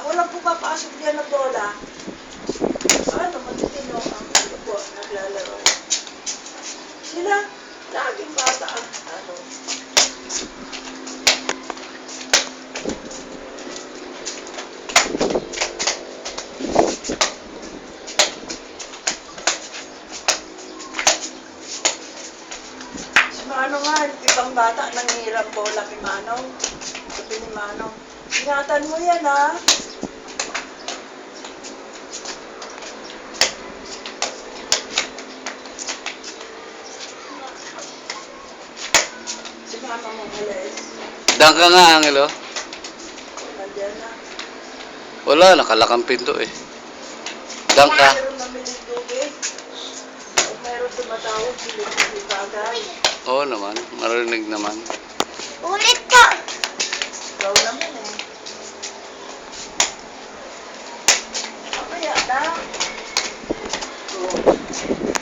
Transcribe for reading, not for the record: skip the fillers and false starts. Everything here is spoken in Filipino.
Walang pumapasok diyan na bola. Ano, matitino ang ano po, naglalaro. Sila, laging bata ang ano. Si Manong nga, ibang bata nanghihirap bola kay Manong. Sabi ni Manong, ingatan mo yan ha. Si Mama mo alis. Dang ka nga, Angelo. Nandiyan na. Wala, nakalakang pinto eh. Dang ka. Mayroon namiling tubig. Kung mayroon tumatawag, hindi bagay. Oo naman, marinig naman. Ulit po. Ikaw naman eh. Mamaya na.